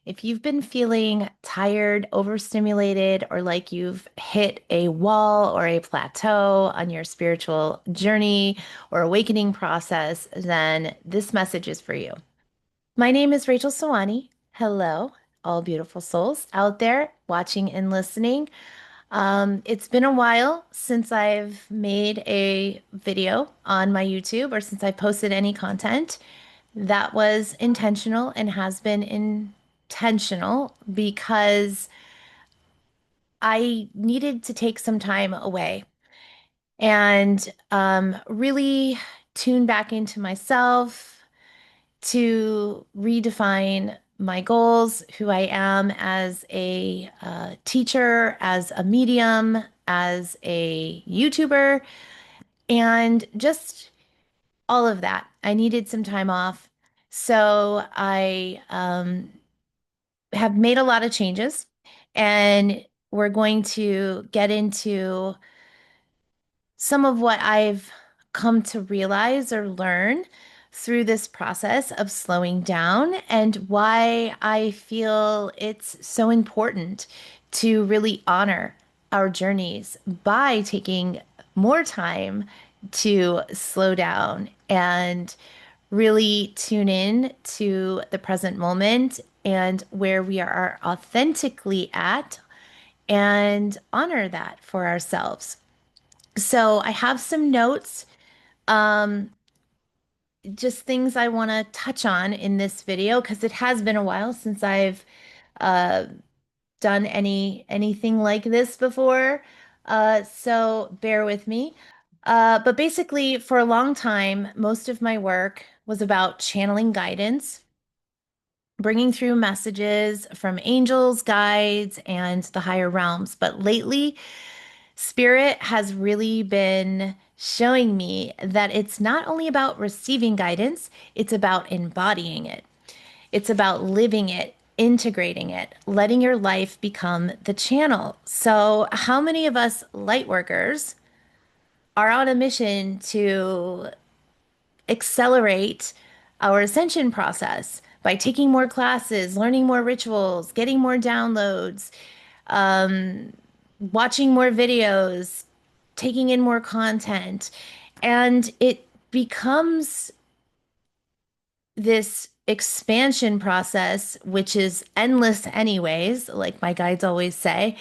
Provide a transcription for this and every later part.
If you've been feeling tired, overstimulated, or like you've hit a wall or a plateau on your spiritual journey or awakening process, then this message is for you. My name is Rachel Sawani. Hello, all beautiful souls out there watching and listening. It's been a while since I've made a video on my YouTube or since I posted any content that was intentional and has been intentional because I needed to take some time away and really tune back into myself to redefine my goals, who I am as a teacher, as a medium, as a YouTuber, and just all of that. I needed some time off. So I have made a lot of changes, and we're going to get into some of what I've come to realize or learn through this process of slowing down and why I feel it's so important to really honor our journeys by taking more time to slow down and really tune in to the present moment and where we are authentically at and honor that for ourselves. So I have some notes, um, just things I want to touch on in this video because it has been a while since I've uh, done anything like this before. So bear with me. But basically, for a long time, most of my work was about channeling guidance, bringing through messages from angels, guides, and the higher realms. But lately, Spirit has really been showing me that it's not only about receiving guidance, it's about embodying it. It's about living it, integrating it, letting your life become the channel. So, how many of us light workers are on a mission to accelerate our ascension process by taking more classes, learning more rituals, getting more downloads, um, watching more videos, taking in more content. And it becomes this expansion process, which is endless, anyways, like my guides always say,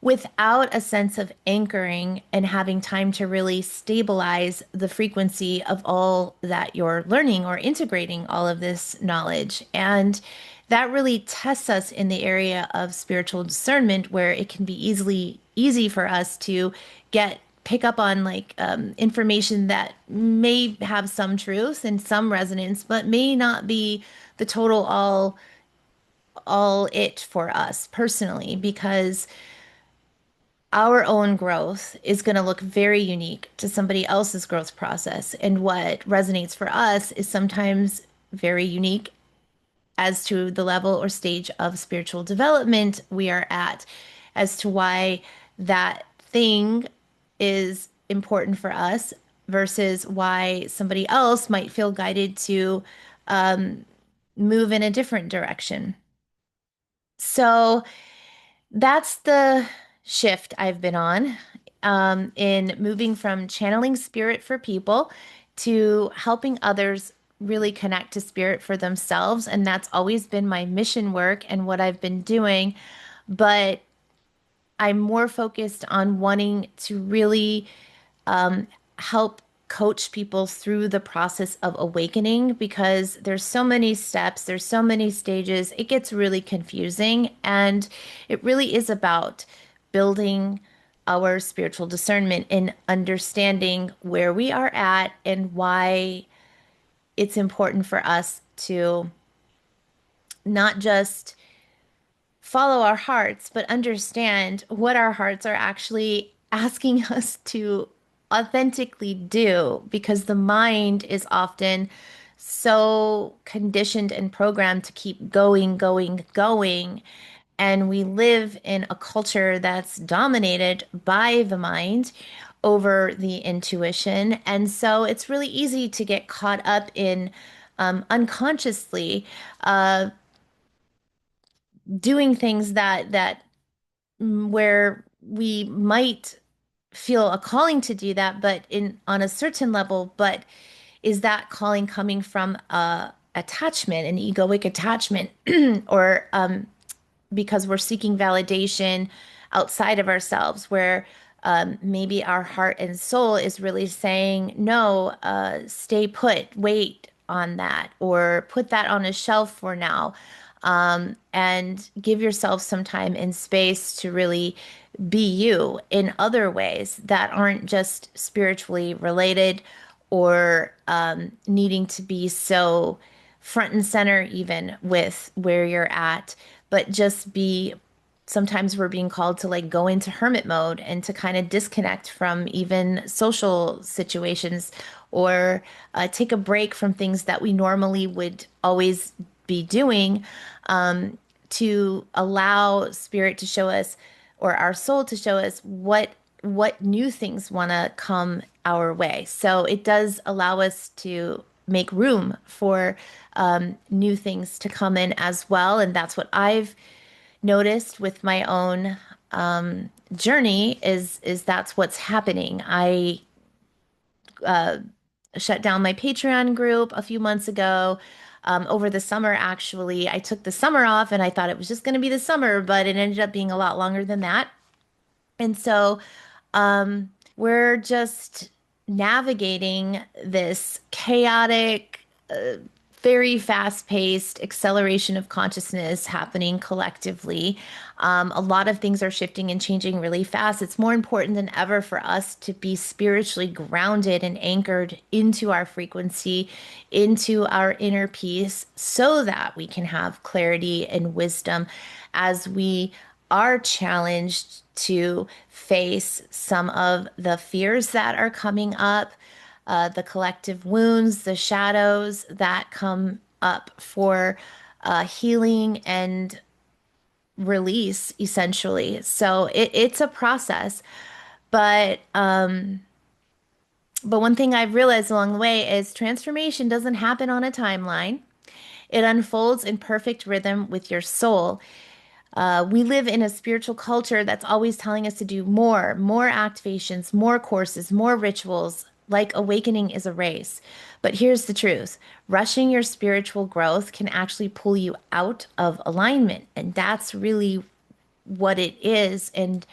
without a sense of anchoring and having time to really stabilize the frequency of all that you're learning or integrating all of this knowledge. And that really tests us in the area of spiritual discernment, where it can be easy for us to get pick up on like information that may have some truth and some resonance, but may not be the total all it for us personally, because our own growth is going to look very unique to somebody else's growth process. And what resonates for us is sometimes very unique as to the level or stage of spiritual development we are at, as to why that thing is important for us versus why somebody else might feel guided to move in a different direction. So, that's the shift I've been on, in moving from channeling spirit for people to helping others really connect to spirit for themselves. And that's always been my mission work and what I've been doing. But I'm more focused on wanting to really help coach people through the process of awakening, because there's so many steps, there's so many stages. It gets really confusing, and it really is about building our spiritual discernment and understanding where we are at and why it's important for us to not just follow our hearts, but understand what our hearts are actually asking us to authentically do, because the mind is often so conditioned and programmed to keep going, going, going. And we live in a culture that's dominated by the mind over the intuition. And so it's really easy to get caught up in unconsciously doing things where we might feel a calling to do that, but in on a certain level, but is that calling coming from a attachment, an egoic attachment, or because we're seeking validation outside of ourselves, where maybe our heart and soul is really saying, no, stay put, wait on that, or put that on a shelf for now, and give yourself some time and space to really be you in other ways that aren't just spiritually related or needing to be so front and center, even with where you're at, but just be. Sometimes we're being called to like go into hermit mode and to kind of disconnect from even social situations or take a break from things that we normally would always be doing, to allow spirit to show us or our soul to show us what new things want to come our way. So it does allow us to make room for new things to come in as well. And that's what I've noticed with my own journey is that's what's happening. I shut down my Patreon group a few months ago. Over the summer, actually, I took the summer off and I thought it was just going to be the summer, but it ended up being a lot longer than that. And so we're just navigating this chaotic, very fast-paced acceleration of consciousness happening collectively. A lot of things are shifting and changing really fast. It's more important than ever for us to be spiritually grounded and anchored into our frequency, into our inner peace, so that we can have clarity and wisdom as we are challenged to face some of the fears that are coming up, the collective wounds, the shadows that come up for healing and release, essentially. So it's a process, but one thing I've realized along the way is transformation doesn't happen on a timeline. It unfolds in perfect rhythm with your soul. We live in a spiritual culture that's always telling us to do more activations, more courses, more rituals, like awakening is a race. But here's the truth: rushing your spiritual growth can actually pull you out of alignment. And that's really what it is. And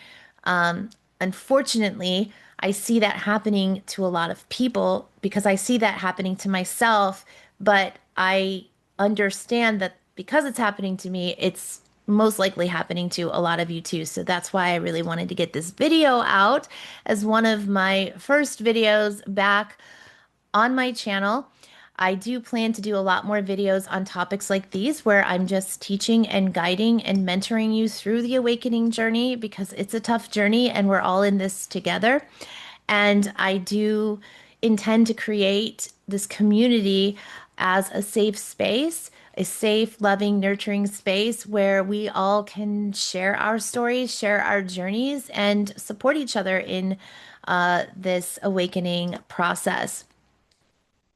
unfortunately, I see that happening to a lot of people because I see that happening to myself. But I understand that because it's happening to me, it's most likely happening to a lot of you too. So that's why I really wanted to get this video out as one of my first videos back on my channel. I do plan to do a lot more videos on topics like these where I'm just teaching and guiding and mentoring you through the awakening journey because it's a tough journey and we're all in this together. And I do intend to create this community as a safe space, a safe, loving, nurturing space where we all can share our stories, share our journeys, and support each other in this awakening process.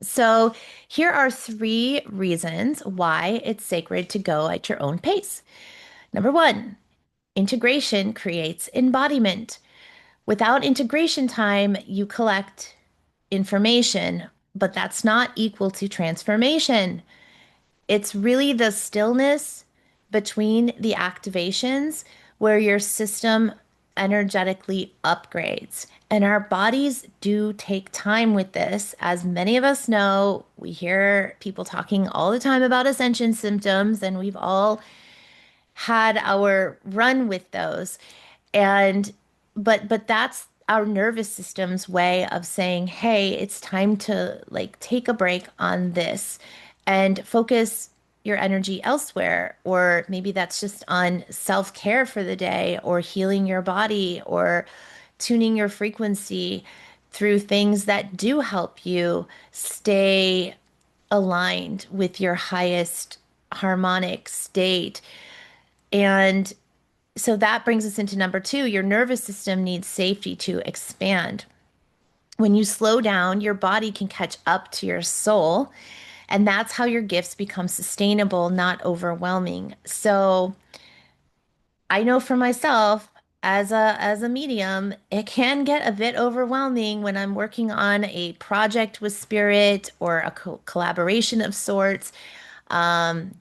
So, here are three reasons why it's sacred to go at your own pace. Number one, integration creates embodiment. Without integration time, you collect information, but that's not equal to transformation. It's really the stillness between the activations where your system energetically upgrades. And our bodies do take time with this. As many of us know, we hear people talking all the time about ascension symptoms, and we've all had our run with those. And but that's our nervous system's way of saying, "Hey, it's time to like take a break on this and focus your energy elsewhere." Or maybe that's just on self-care for the day or healing your body or tuning your frequency through things that do help you stay aligned with your highest harmonic state. And so that brings us into number two. Your nervous system needs safety to expand. When you slow down, your body can catch up to your soul, and that's how your gifts become sustainable, not overwhelming. So, I know for myself as a medium, it can get a bit overwhelming when I'm working on a project with spirit or a collaboration of sorts, um,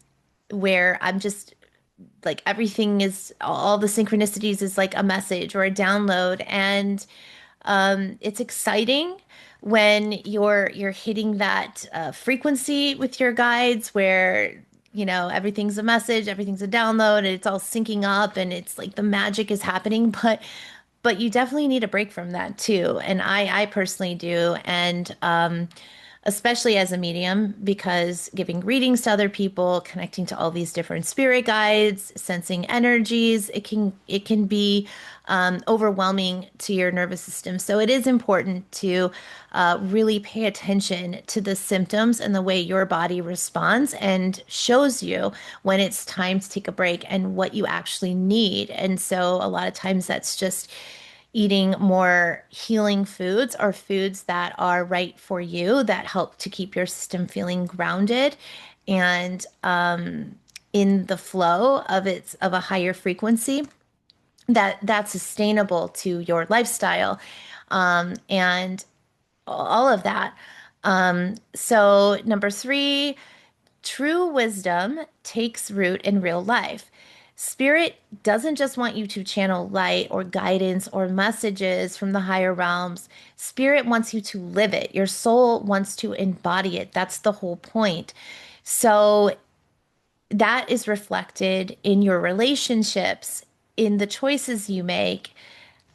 where I'm just like everything is all the synchronicities is like a message or a download, and it's exciting when you're hitting that frequency with your guides where everything's a message, everything's a download, and it's all syncing up, and it's like the magic is happening. But you definitely need a break from that too, and I personally do, and especially as a medium, because giving readings to other people, connecting to all these different spirit guides, sensing energies, it can be overwhelming to your nervous system. So it is important to really pay attention to the symptoms and the way your body responds and shows you when it's time to take a break and what you actually need. And so a lot of times that's just eating more healing foods or foods that are right for you that help to keep your system feeling grounded and in the flow of a higher frequency that's sustainable to your lifestyle, and all of that. So number three, true wisdom takes root in real life. Spirit doesn't just want you to channel light or guidance or messages from the higher realms. Spirit wants you to live it. Your soul wants to embody it. That's the whole point. So that is reflected in your relationships, in the choices you make,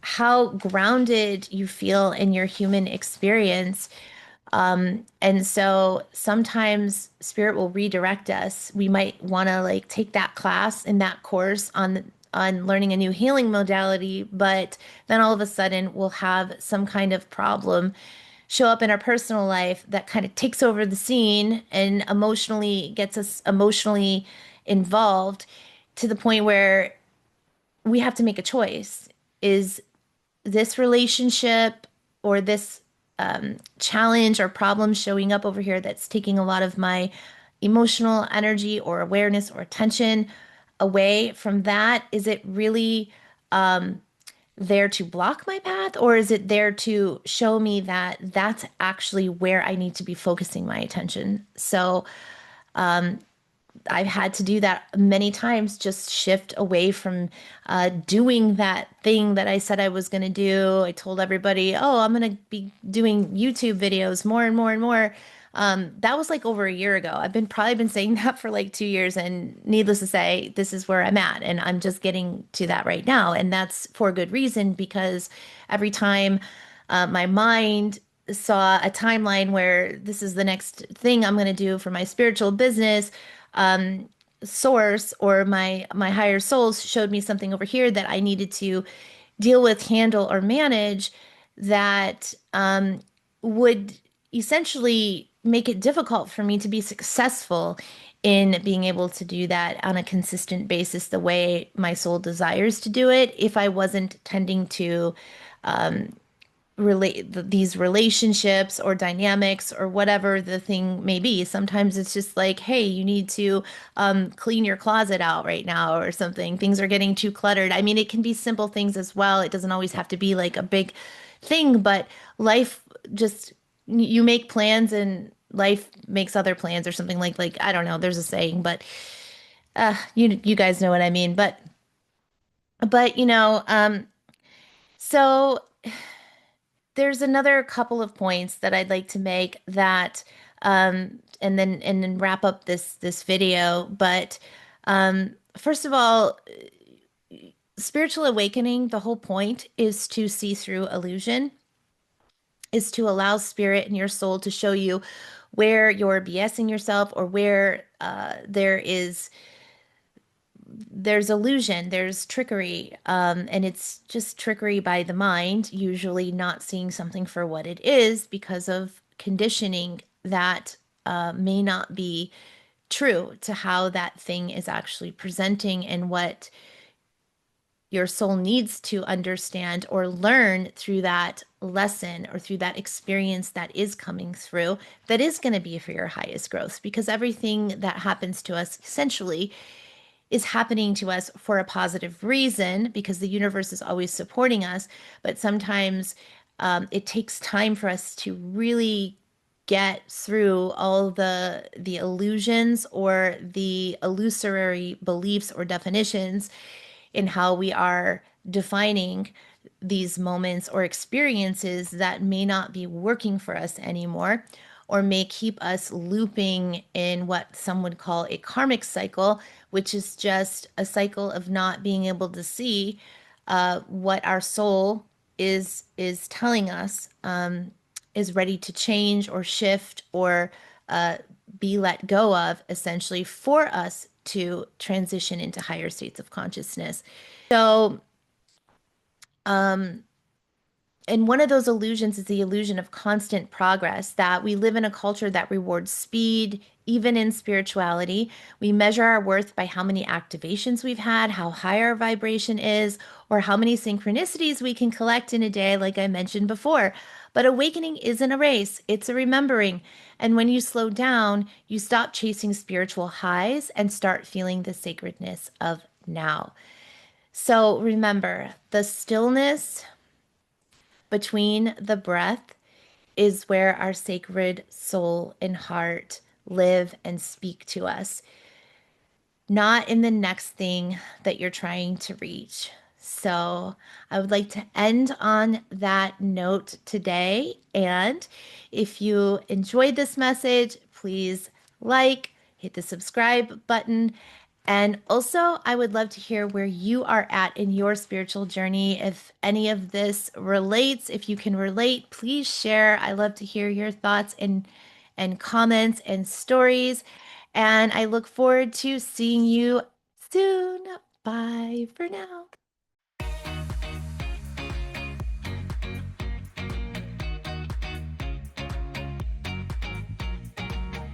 how grounded you feel in your human experience. And so sometimes spirit will redirect us. We might want to like take that class in that course on learning a new healing modality, but then all of a sudden we'll have some kind of problem show up in our personal life that kind of takes over the scene and emotionally gets us emotionally involved to the point where we have to make a choice. Is this relationship or this challenge or problem showing up over here that's taking a lot of my emotional energy or awareness or attention away from that? Is it really there to block my path, or is it there to show me that that's actually where I need to be focusing my attention? So I've had to do that many times, just shift away from doing that thing that I said I was going to do. I told everybody, oh, I'm going to be doing YouTube videos more and more and more. That was like over a year ago. I've been probably been saying that for like 2 years, and needless to say, this is where I'm at, and I'm just getting to that right now, and that's for good reason because every time my mind saw a timeline where this is the next thing I'm going to do for my spiritual business, source or my higher souls showed me something over here that I needed to deal with, handle, or manage that would essentially make it difficult for me to be successful in being able to do that on a consistent basis the way my soul desires to do it if I wasn't tending to these relationships or dynamics or whatever the thing may be. Sometimes it's just like, hey, you need to clean your closet out right now or something. Things are getting too cluttered. I mean, it can be simple things as well. It doesn't always have to be like a big thing, but life just you make plans and life makes other plans or something like I don't know. There's a saying, but you guys know what I mean. But so there's another couple of points that I'd like to make that and then wrap up this video. But first of all, spiritual awakening, the whole point is to see through illusion, is to allow spirit and your soul to show you where you're BSing yourself or where there's illusion, there's trickery, and it's just trickery by the mind, usually not seeing something for what it is because of conditioning that may not be true to how that thing is actually presenting and what your soul needs to understand or learn through that lesson or through that experience that is coming through that is going to be for your highest growth because everything that happens to us essentially is happening to us for a positive reason because the universe is always supporting us. But sometimes it takes time for us to really get through all the illusions or the illusory beliefs or definitions in how we are defining these moments or experiences that may not be working for us anymore or may keep us looping in what some would call a karmic cycle, which is just a cycle of not being able to see what our soul is telling us is ready to change or shift or uh, be let go of, essentially, for us to transition into higher states of consciousness. So, um, and one of those illusions is the illusion of constant progress, that we live in a culture that rewards speed, even in spirituality. We measure our worth by how many activations we've had, how high our vibration is, or how many synchronicities we can collect in a day, like I mentioned before. But awakening isn't a race, it's a remembering. And when you slow down, you stop chasing spiritual highs and start feeling the sacredness of now. So remember, the stillness between the breath is where our sacred soul and heart live and speak to us, not in the next thing that you're trying to reach. So, I would like to end on that note today. And if you enjoyed this message, please hit the subscribe button. And also, I would love to hear where you are at in your spiritual journey. If any of this relates, if you can relate, please share. I love to hear your thoughts and comments and stories. And I look forward to seeing you soon. Bye for now.